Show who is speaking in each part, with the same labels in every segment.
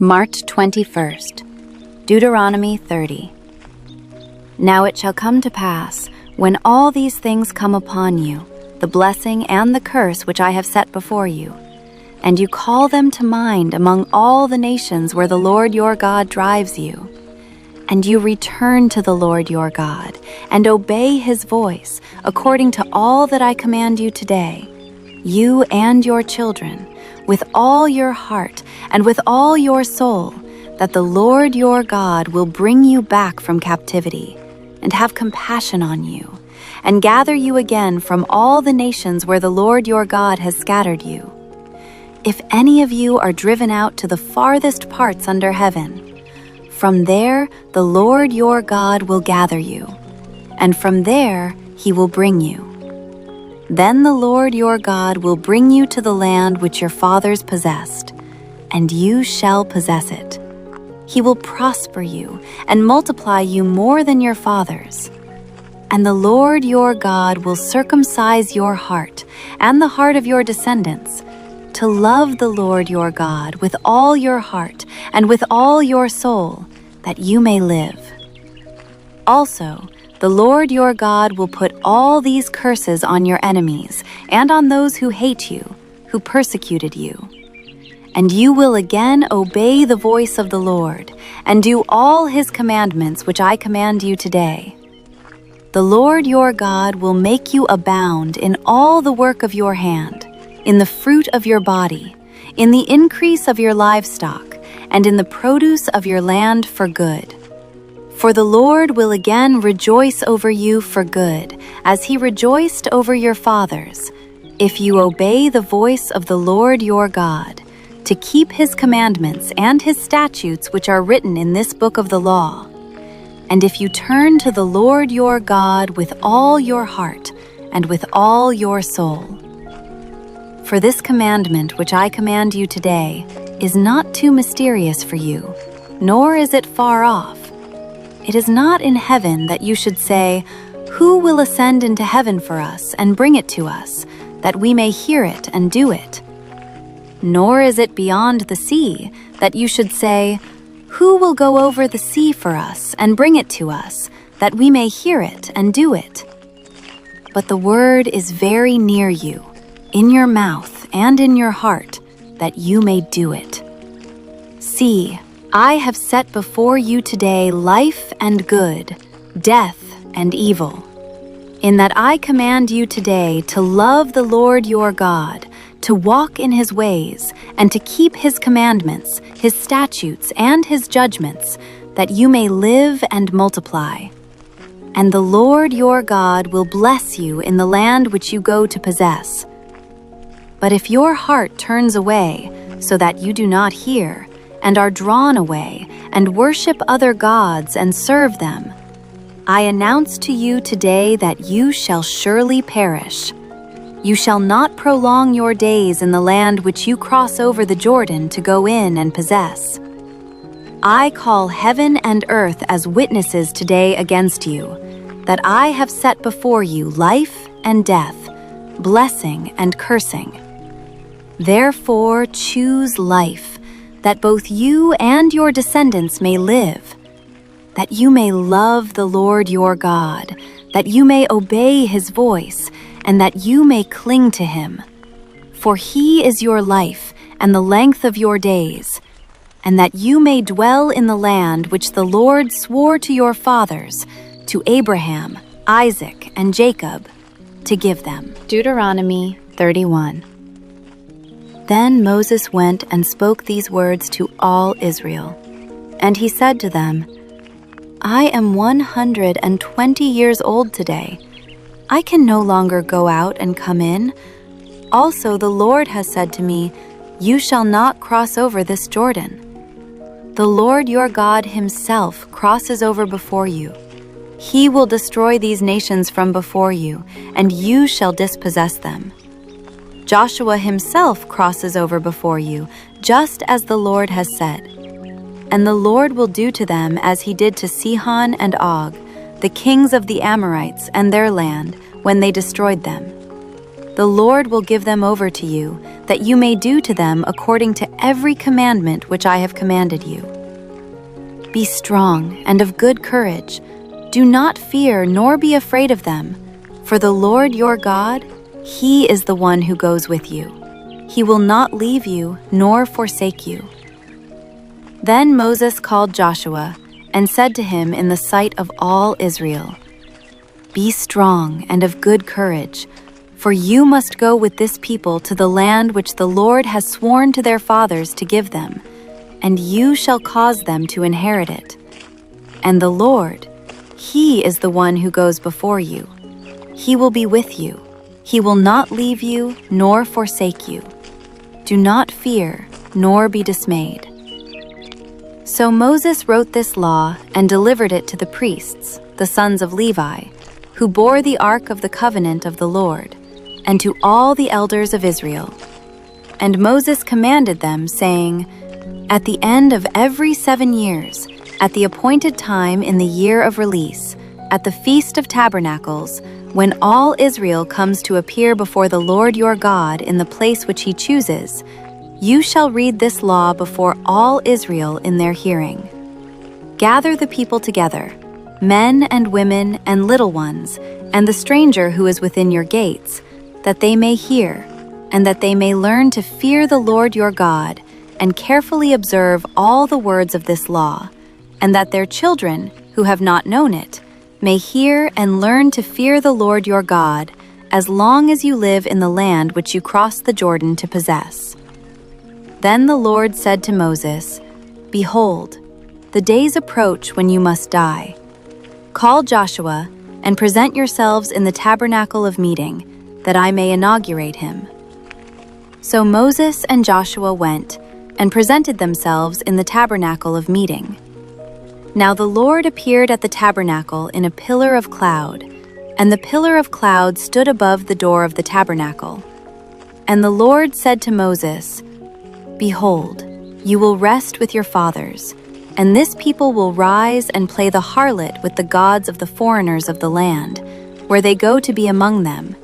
Speaker 1: March 21st, Deuteronomy 30. Now it shall come to pass, when all these things come upon you, the blessing and the curse which I have set before you, and you call them to mind among all the nations where the Lord your God drives you, and you return to the Lord your God, and obey his voice, according to all that I command you today, you and your children, with all your heart and with all your soul, that the Lord your God will bring you back from captivity, and have compassion on you, and gather you again from all the nations where the Lord your God has scattered you. If any of you are driven out to the farthest parts under heaven, from there the Lord your God will gather you, and from there he will bring you. Then the Lord your God will bring you to the land which your fathers possessed, and you shall possess it. He will prosper you and multiply you more than your fathers. And the Lord your God will circumcise your heart and the heart of your descendants, to love the Lord your God with all your heart and with all your soul, that you may live. Also, the Lord your God will put all these curses on your enemies and on those who hate you, who persecuted you. And you will again obey the voice of the Lord, and do all his commandments which I command you today. The Lord your God will make you abound in all the work of your hand, in the fruit of your body, in the increase of your livestock, and in the produce of your land for good. For the Lord will again rejoice over you for good, as he rejoiced over your fathers, if you obey the voice of the Lord your God, to keep his commandments and his statutes which are written in this book of the law. And if you turn to the Lord your God with all your heart and with all your soul. For this commandment which I command you today is not too mysterious for you, nor is it far off. It is not in heaven that you should say, "Who will ascend into heaven for us and bring it to us, that we may hear it and do it?" Nor is it beyond the sea that you should say, "Who will go over the sea for us and bring it to us, that we may hear it and do it?" But the word is very near you, in your mouth and in your heart, that you may do it. See, I have set before you today life and good, death and evil, in that I command you today to love the Lord your God, to walk in his ways, and to keep his commandments, his statutes, and his judgments, that you may live and multiply. And the Lord your God will bless you in the land which you go to possess. But if your heart turns away, so that you do not hear, and are drawn away, and worship other gods and serve them, I announce to you today that you shall surely perish. You shall not prolong your days in the land which you cross over the Jordan to go in and possess. I call heaven and earth as witnesses today against you, that I have set before you life and death, blessing and cursing. Therefore choose life, that both you and your descendants may live, that you may love the Lord your God, that you may obey his voice, and that you may cling to him. For he is your life and the length of your days, and that you may dwell in the land which the Lord swore to your fathers, to Abraham, Isaac, and Jacob, to give them. Deuteronomy 31. Then Moses went and spoke these words to all Israel. And he said to them, I am 120 years old today. I can no longer go out and come in. Also the Lord has said to me, You shall not cross over this Jordan. The Lord your God himself crosses over before you. He will destroy these nations from before you, and you shall dispossess them. Joshua himself crosses over before you, just as the Lord has said. And the Lord will do to them as he did to Sihon and Og, the kings of the Amorites and their land, when they destroyed them. the Lord will give them over to you, that you may do to them according to every commandment which I have commanded you. Be strong and of good courage. Do not fear nor be afraid of them, for the Lord your God, He is the one who goes with you. He will not leave you nor forsake you." Then Moses called Joshua and said to him in the sight of all Israel, "Be strong and of good courage, for you must go with this people to the land which the Lord has sworn to their fathers to give them, and you shall cause them to inherit it. And the Lord, He is the one who goes before you. He will be with you. He will not leave you nor forsake you. Do not fear nor be dismayed." So Moses wrote this law and delivered it to the priests, the sons of Levi, who bore the ark of the covenant of the Lord, and to all the elders of Israel. And Moses commanded them, saying, "At the end of every 7 years, at the appointed time in the year of release, at the Feast of Tabernacles, when all Israel comes to appear before the Lord your God in the place which He chooses, you shall read this law before all Israel in their hearing. Gather the people together, men and women and little ones, and the stranger who is within your gates, that they may hear, and that they may learn to fear the Lord your God, and carefully observe all the words of this law, and that their children, who have not known it, may hear and learn to fear the Lord your God, as long as you live in the land which you cross the Jordan to possess." Then the Lord said to Moses, "Behold, the days approach when you must die. Call Joshua and present yourselves in the tabernacle of meeting, that I may inaugurate him." So Moses and Joshua went and presented themselves in the tabernacle of meeting. Now the Lord appeared at the tabernacle in a pillar of cloud, and the pillar of cloud stood above the door of the tabernacle. And the Lord said to Moses, "Behold, you will rest with your fathers, and this people will rise and play the harlot with the gods of the foreigners of the land, where they go to be among them,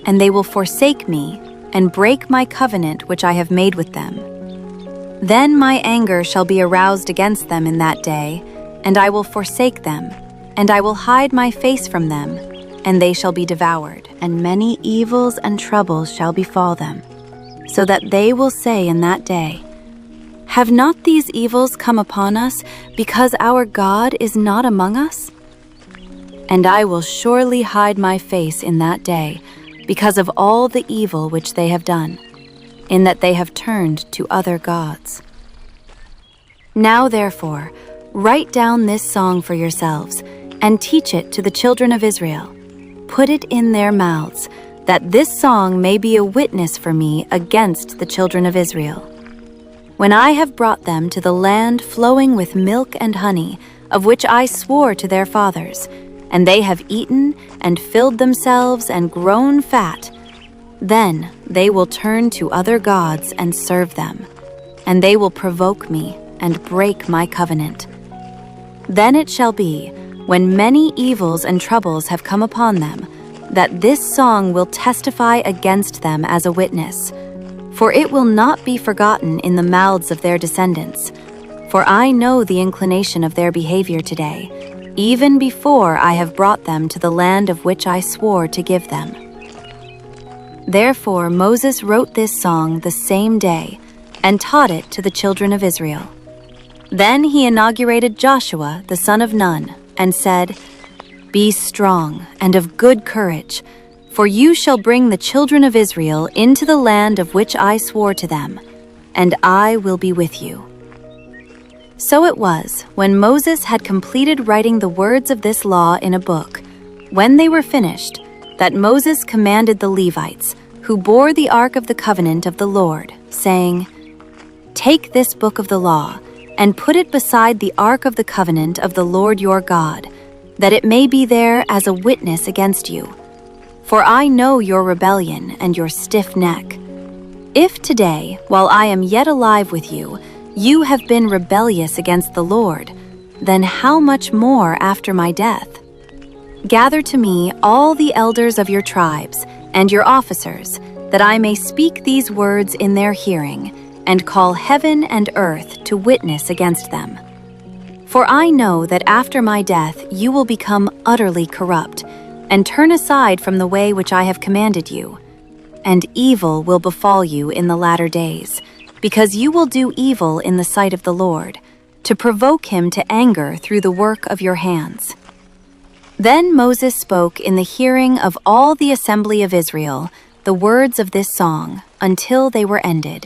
Speaker 1: and they will forsake me and break my covenant which I have made with them. Then my anger shall be aroused against them in that day, and I will forsake them, and I will hide my face from them, and they shall be devoured, and many evils and troubles shall befall them, so that they will say in that day, 'Have not these evils come upon us because our God is not among us?' And I will surely hide my face in that day because of all the evil which they have done, in that they have turned to other gods. Now therefore, write down this song for yourselves, and teach it to the children of Israel. Put it in their mouths, that this song may be a witness for me against the children of Israel. When I have brought them to the land flowing with milk and honey, of which I swore to their fathers, and they have eaten and filled themselves and grown fat, then they will turn to other gods and serve them, and they will provoke me and break my covenant. Then it shall be, when many evils and troubles have come upon them, that this song will testify against them as a witness, for it will not be forgotten in the mouths of their descendants. For I know the inclination of their behavior today, even before I have brought them to the land of which I swore to give them." Therefore Moses wrote this song the same day, and taught it to the children of Israel. Then he inaugurated Joshua the son of Nun, and said, "Be strong and of good courage, for you shall bring the children of Israel into the land of which I swore to them, and I will be with you." So it was, when Moses had completed writing the words of this law in a book, when they were finished, that Moses commanded the Levites, who bore the ark of the covenant of the Lord, saying, "Take this book of the law, and put it beside the ark of the covenant of the Lord your God, that it may be there as a witness against you. For I know your rebellion and your stiff neck. If today, while I am yet alive with you, you have been rebellious against the Lord, then how much more after my death? Gather to me all the elders of your tribes, and your officers, that I may speak these words in their hearing, and call heaven and earth to witness against them. For I know that after my death you will become utterly corrupt, and turn aside from the way which I have commanded you. And evil will befall you in the latter days, because you will do evil in the sight of the Lord, to provoke him to anger through the work of your hands. Then Moses spoke in the hearing of all the assembly of Israel the words of this song until they were ended.